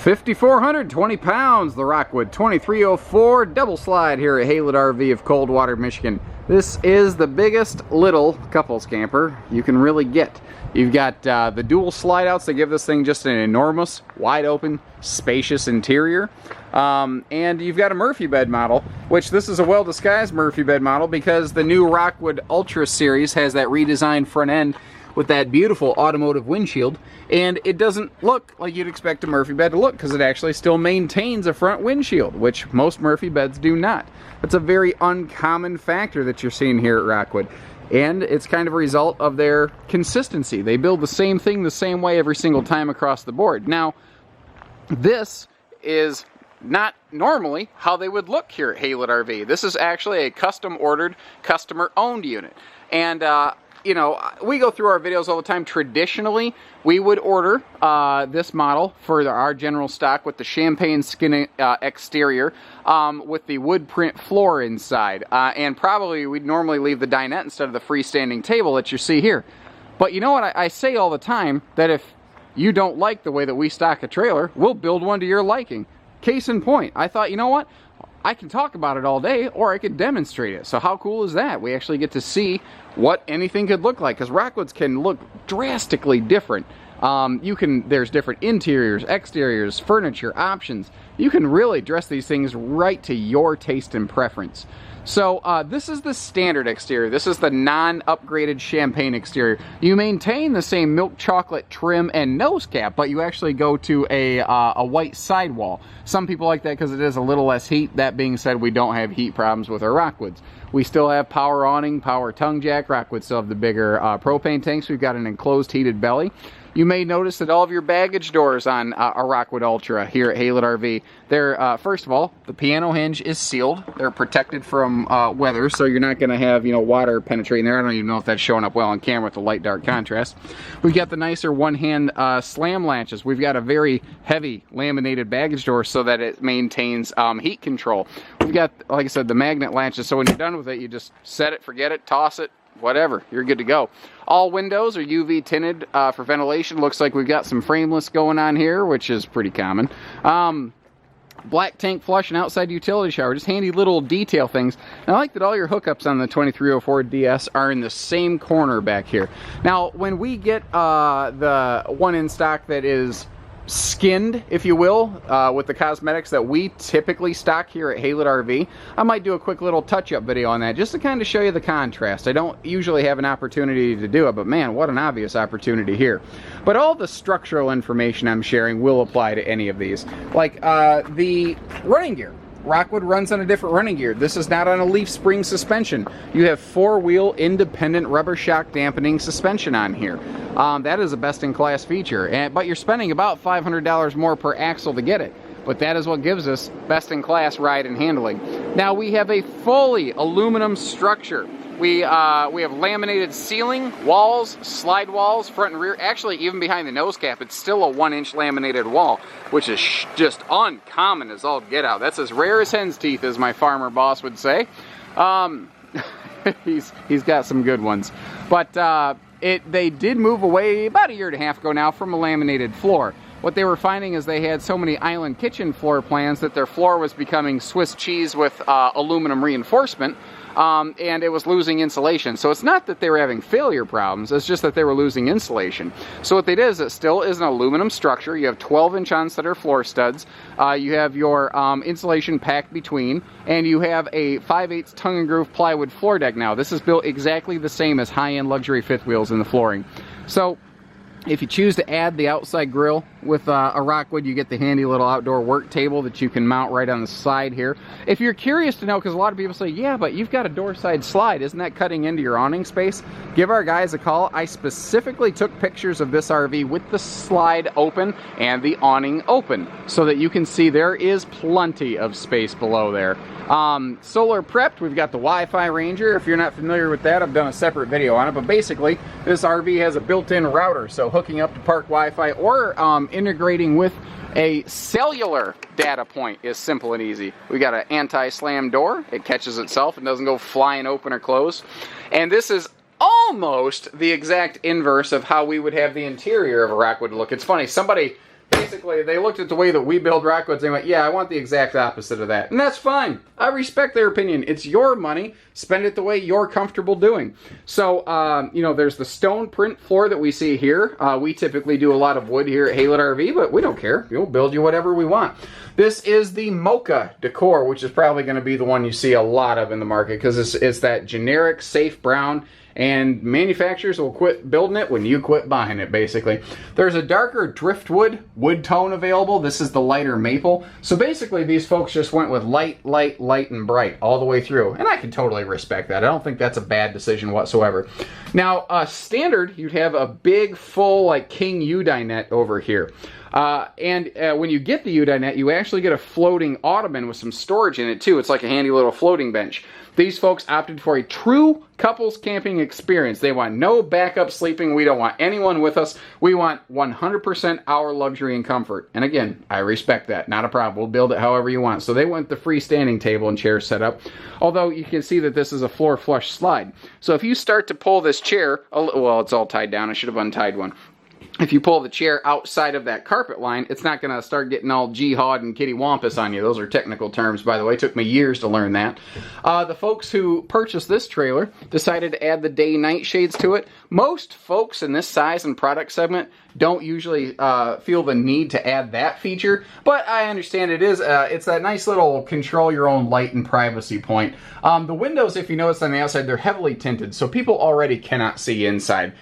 5,420 pounds, the Rockwood 2304 double slide here at HaylettRV of Coldwater, Michigan. This is the biggest little couples camper you can really get. You've got the dual slide outs that give this thing just an enormous, wide open, spacious interior. And you've got a Murphy bed model, which this is a well-disguised Murphy bed model because the new Rockwood Ultra series has that redesigned front end with that beautiful automotive windshield, and it doesn't look like you'd expect a Murphy bed to look because it actually still maintains a front windshield, which most Murphy beds do not. That's a very uncommon factor that you're seeing here at Rockwood, and it's kind of a result of their consistency. They build the same thing the same way every single time across the board. Now, this is not normally how they would look here at HaylettRV. This is actually a custom ordered, customer owned unit. And you know, we go through our videos all the time. Traditionally, we would order this model for our general stock with the champagne skin exterior, with the wood print floor inside. And probably we'd normally leave the dinette instead of the freestanding table that you see here. But you know what? I say all the time that if you don't like the way that we stock a trailer, we'll build one to your liking. Case in point, I thought, you know what? I can talk about it all day, or I could demonstrate it. So how cool is that? We actually get to see what anything could look like, because Rockwoods can look drastically different. There's different interiors, exteriors, furniture, options. You can really dress these things right to your taste and preference. So this is the standard exterior. This is the non-upgraded champagne exterior. You maintain the same milk chocolate trim and nose cap, but you actually go to a white sidewall. Some people like that because it is a little less heat. That being said, we don't have heat problems with our Rockwoods. We still have power awning, power tongue jack. Rockwoods still have the bigger propane tanks. We've got an enclosed heated belly. You may notice that all of your baggage doors on a Rockwood Ultra here at HaylettRV, they're, first of all, the piano hinge is sealed. They're protected from weather, so you're not going to have, water penetrating there. I don't even know if that's showing up well on camera with the light dark contrast. We've got the nicer one-hand slam latches. We've got a very heavy laminated baggage door so that it maintains heat control. We've got, like I said, the magnet latches, so when you're done with it, you just set it, forget it, toss it, whatever, you're good to go. All windows are UV tinted for ventilation. Looks like we've got some frameless going on here, which is pretty common. Black tank flush and outside utility shower, just handy little detail things. And I like that all your hookups on the 2304 DS are in the same corner back here. Now, when we get the one in stock that is skinned, if you will, with the cosmetics that we typically stock here at HaylettRV, I might do a quick little touch-up video on that just to kind of show you the contrast. I don't usually have an opportunity to do it, but man, what an obvious opportunity here. But all the structural information I'm sharing will apply to any of these. Like the running gear. Rockwood runs on a different running gear. This is not on a leaf spring suspension. You have four-wheel independent rubber shock dampening suspension on here. That is a best-in-class feature, but you're spending about $500 more per axle to get it. But that is what gives us best-in-class ride and handling. Now we have a fully aluminum structure. We have laminated ceiling, walls, slide walls, front and rear. Actually, even behind the nose cap, it's still a 1-inch laminated wall, which is just uncommon as all get out. That's as rare as hen's teeth, as my farmer boss would say. He's got some good ones. But they did move away about a year and a half ago now from a laminated floor. What they were finding is they had so many island kitchen floor plans that their floor was becoming Swiss cheese with aluminum reinforcement. And it was losing insulation. So it's not that they were having failure problems, it's just that they were losing insulation. So what they did is it still is an aluminum structure. You have 12-inch on-center floor studs. You have your insulation packed between, and you have a 5/8 tongue and groove plywood floor deck now. This is built exactly the same as high-end luxury fifth wheels in the flooring. So if you choose to add the outside grill with a Rockwood, you get the handy little outdoor work table that you can mount right on the side here. If you're curious to know, because a lot of people say, yeah, but you've got a door side slide, isn't that cutting into your awning space? Give our guys a call. I specifically took pictures of this RV with the slide open and the awning open so that you can see there is plenty of space below there. Solar prepped, we've got the Wi-Fi Ranger. If you're not familiar with that, I've done a separate video on it, but basically this RV has a built-in router, so hooking up to park Wi-Fi or integrating with a cellular data point is simple and easy. We got an anti-slam door. It catches itself and doesn't go flying open or close. And this is almost the exact inverse of how we would have the interior of a Rockwood look. It's funny, somebody basically, they looked at the way that we build Rockwoods and they went, yeah, I want the exact opposite of that. And that's fine. I respect their opinion. It's your money. Spend it the way you're comfortable doing. So, you know, there's the stone print floor that we see here. We typically do a lot of wood here at HaylettRV, but we don't care. We'll build you whatever we want. This is the mocha decor, which is probably going to be the one you see a lot of in the market because it's that generic, safe brown. And manufacturers will quit building it when you quit buying it, basically. There's a darker driftwood wood tone available. This is the lighter maple. So basically, these folks just went with light, light, light, and bright all the way through. And I can totally respect that. I don't think that's a bad decision whatsoever. Now, standard, you'd have a big, full, like, king U-dinette over here. When you get the U-dinette, you actually get a floating ottoman with some storage in it, too. It's like a handy little floating bench. These folks opted for a true couples camping experience. They want no backup sleeping. We don't want anyone with us. We want 100% our luxury and comfort. And again, I respect that. Not a problem. We'll build it however you want. So they went the freestanding table and chair setup. Although you can see that this is a floor flush slide. So if you start to pull this chair, well, it's all tied down. I should have untied one. If you pull the chair outside of that carpet line, it's not going to start getting all jihad and kitty wampus on you. Those are technical terms, by the way. It took me years to learn that. The folks who purchased this trailer decided to add the day-night shades to it. Most folks in this size and product segment don't usually feel the need to add that feature, but I understand it is. It's that nice little control your own light and privacy point. The windows, if you notice on the outside, they're heavily tinted, so people already cannot see inside.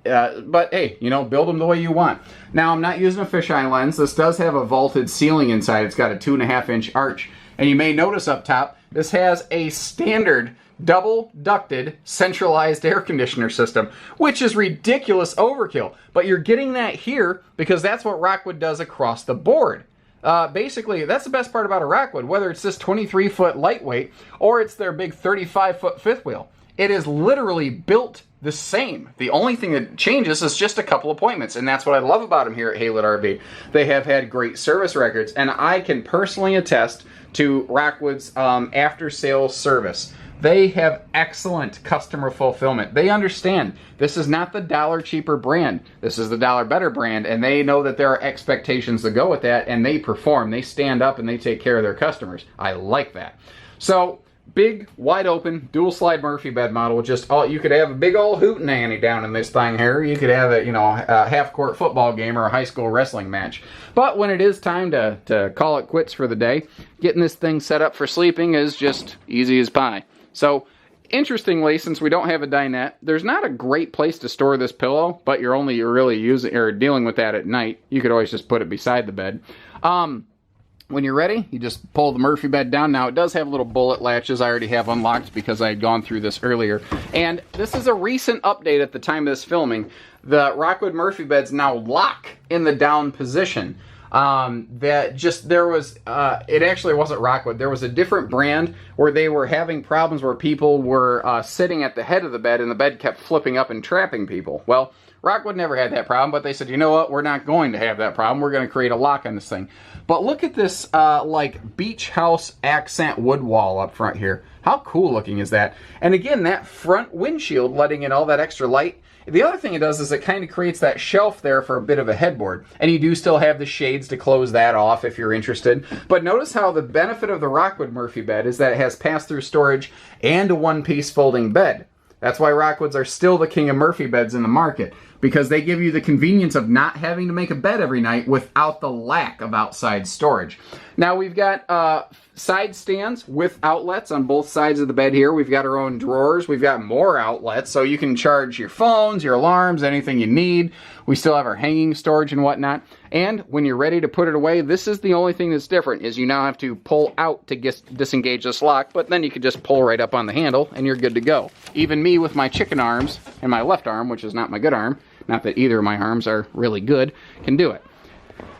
But hey, you know, build them the way you want. Now, I'm not using a fisheye lens. This does have a vaulted ceiling inside. It's got a 2.5-inch arch. And you may notice up top, this has a standard double ducted centralized air conditioner system, which is ridiculous overkill. But you're getting that here because that's what Rockwood does across the board. Basically, that's the best part about a Rockwood, whether it's this 23-foot lightweight or it's their big 35-foot fifth wheel. It is literally built the same. The only thing that changes is just a couple appointments, and that's what I love about them here at HaylettRV. They have had great service records, and I can personally attest to Rockwood's after-sales service. They have excellent customer fulfillment. They understand this is not the dollar cheaper brand. This is the dollar better brand, and they know that there are expectations that go with that, and they perform. They stand up, and they take care of their customers. I like that. So, big, wide open, dual slide Murphy bed model. Just all you could have a big old hootenanny down in this thing here. You could have a half-court football game or a high school wrestling match. But when it is time to call it quits for the day, getting this thing set up for sleeping is just easy as pie. So, interestingly, since we don't have a dinette, there's not a great place to store this pillow, but you're really using or dealing with that at night. You could always just put it beside the bed. When you're ready, you just pull the Murphy bed down. Now, it does have little bullet latches I already have unlocked because I had gone through this earlier. And this is a recent update at the time of this filming. The Rockwood Murphy beds now lock in the down position. It actually wasn't Rockwood. There was a different brand where they were having problems where people were sitting at the head of the bed and the bed kept flipping up and trapping people. Well, Rockwood never had that problem, but they said, you know what, we're not going to have that problem. We're going to create a lock on this thing. But look at this, like, beach house accent wood wall up front here. How cool looking is that? And again, that front windshield letting in all that extra light. The other thing it does is it kind of creates that shelf there for a bit of a headboard. And you do still have the shades to close that off if you're interested. But notice how the benefit of the Rockwood Murphy bed is that it has pass-through storage and a one-piece folding bed. That's why Rockwoods are still the king of Murphy beds in the market, because they give you the convenience of not having to make a bed every night without the lack of outside storage. Now we've got side stands with outlets on both sides of the bed here. We've got our own drawers. We've got more outlets, so you can charge your phones, your alarms, anything you need. We still have our hanging storage and whatnot. And when you're ready to put it away, this is the only thing that's different, is you now have to pull out to disengage this lock, but then you can just pull right up on the handle and you're good to go. Even me with my chicken arms and my left arm, which is not my good arm, not that either of my arms are really good, can do it.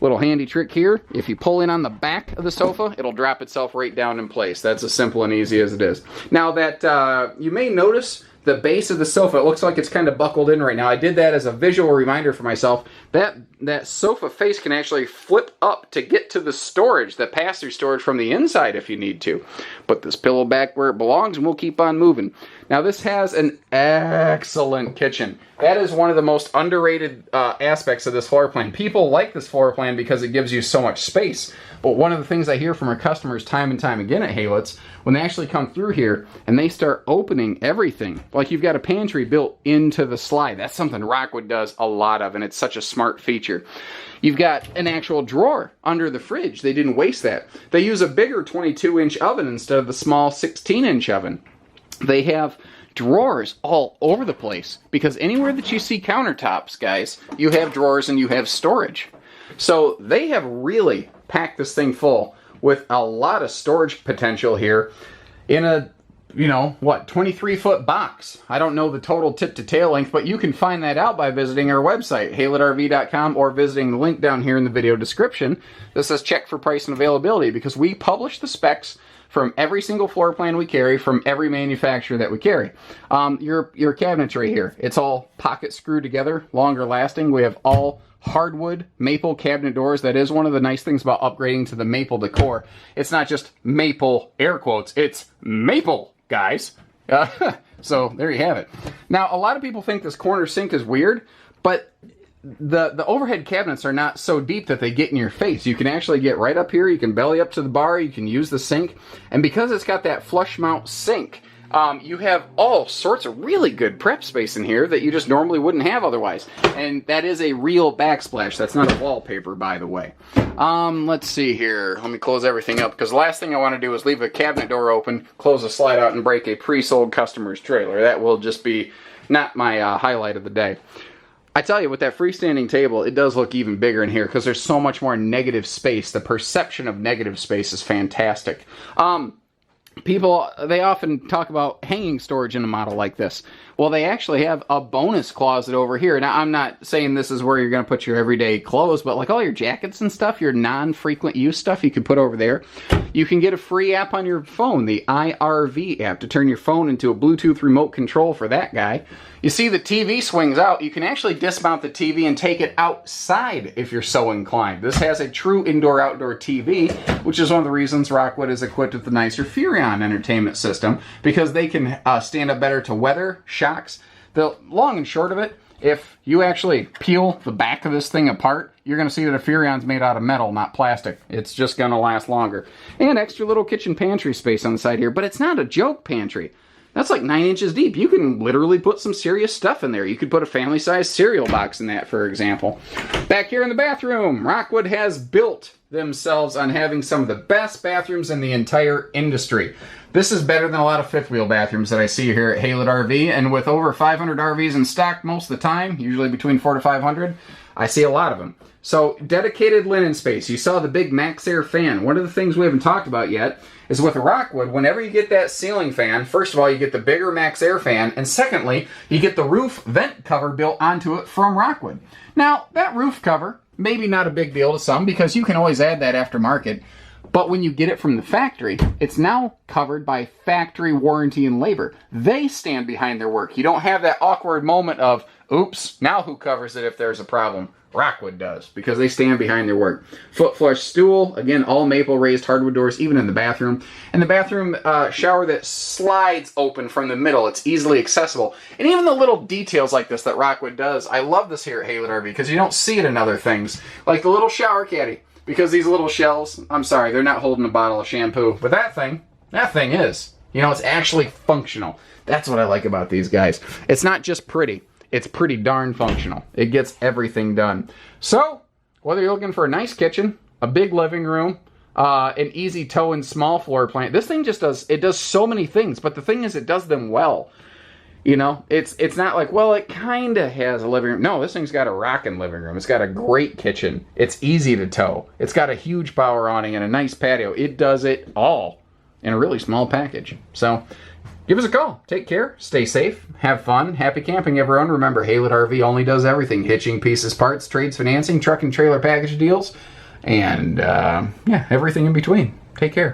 Little handy trick here, if you pull in on the back of the sofa, it'll drop itself right down in place. That's as simple and easy as it is. Now that you may notice the base of the sofa, it looks like it's kind of buckled in right now. I did that as a visual reminder for myself. That sofa face can actually flip up to get to the storage, the pass-through storage from the inside if you need to. Put this pillow back where it belongs and we'll keep on moving. Now this has an excellent kitchen. That is one of the most underrated aspects of this floor plan. People like this floor plan because it gives you so much space. But one of the things I hear from our customers time and time again at Haylett's, when they actually come through here and they start opening everything, like you've got a pantry built into the slide. That's something Rockwood does a lot of, and it's such a smart feature. You've got an actual drawer under the fridge. They didn't waste that. They use a bigger 22-inch oven instead of the small 16-inch oven. They have drawers all over the place because anywhere that you see countertops, guys, you have drawers and you have storage. So they have really packed this thing full with a lot of storage potential here in a, 23-foot box. I don't know the total tip to tail length, but you can find that out by visiting our website, HaylettRV.com, or visiting the link down here in the video description that says check for price and availability, because we publish the specs from every single floor plan we carry, from every manufacturer that we carry. Your cabinetry here, it's all pocket screwed together, longer lasting. We have all hardwood maple cabinet doors. That is one of the nice things about upgrading to the maple decor. It's not just maple, air quotes, it's maple, guys. So there you have it. Now, a lot of people think this corner sink is weird, but the overhead cabinets are not so deep that they get in your face. You can actually get right up here. You can belly up to the bar. You can use the sink. And because it's got that flush mount sink, you have all sorts of really good prep space in here that you just normally wouldn't have otherwise. And that is a real backsplash. That's not a wallpaper, by the way. Let's see here. Let me close everything up, because the last thing I want to do is leave a cabinet door open, close a slide out, and break a pre-sold customer's trailer. That will just be not my highlight of the day. I tell you, with that freestanding table, it does look even bigger in here because there's so much more negative space. The perception of negative space is fantastic. People, they often talk about hanging storage in a model like this. Well, they actually have a bonus closet over here. Now, I'm not saying this is where you're going to put your everyday clothes, but like all your jackets and stuff, your non-frequent use stuff, you can put over there. You can get a free app on your phone, the HaylettRV app, to turn your phone into a Bluetooth remote control for that guy. You see the TV swings out. You can actually dismount the TV and take it outside if you're so inclined. This has a true indoor-outdoor TV, which is one of the reasons Rockwood is equipped with the nicer Furrion entertainment system, because they can stand up better to weather, shocks. The long and short of it, if you actually peel the back of this thing apart, you're going to see that a Furrion's made out of metal, not plastic. It's just going to last longer. And extra little kitchen pantry space on the side here, but it's not a joke pantry. That's like 9 inches deep. You can literally put some serious stuff in there. You could put a family-sized cereal box in that, for example. Back here in the bathroom, Rockwood has built themselves on having some of the best bathrooms in the entire industry. This is better than a lot of fifth-wheel bathrooms that I see here at HaylettRV, and with over 500 RVs in stock most of the time, usually between 400 to 500, I see a lot of them. So, dedicated linen space. You saw the big Max Air fan. One of the things we haven't talked about yet is with a Rockwood, whenever you get that ceiling fan, first of all, you get the bigger Max Air fan, and secondly, you get the roof vent cover built onto it from Rockwood. Now, that roof cover, maybe not a big deal to some, because you can always add that aftermarket, but when you get it from the factory, it's now covered by factory warranty and labor. They stand behind their work. You don't have that awkward moment of, oops, now who covers it if there's a problem? Rockwood does, because they stand behind their work. Foot flush stool, again, all maple raised hardwood doors, even in the bathroom. And the bathroom shower that slides open from the middle. It's easily accessible. And even the little details like this that Rockwood does, I love this here at HaylettRV, because you don't see it in other things. Like the little shower caddy, because these little shells, I'm sorry, they're not holding a bottle of shampoo. But that thing is. You know, it's actually functional. That's what I like about these guys. It's not just pretty. It's pretty darn functional. It gets everything done. So, whether you're looking for a nice kitchen, a big living room, an easy tow and small floor plan, this thing just does so many things. But the thing is, it does them well. You know, it's not like, well, it kind of has a living room. No, this thing's got a rockin' living room. It's got a great kitchen. It's easy to tow. It's got a huge power awning and a nice patio. It does it all in a really small package. So, give us a call. Take care. Stay safe. Have fun. Happy camping, everyone. Remember, HaylettRV only does everything. Hitching, pieces, parts, trades, financing, truck and trailer package deals, and, yeah, everything in between. Take care.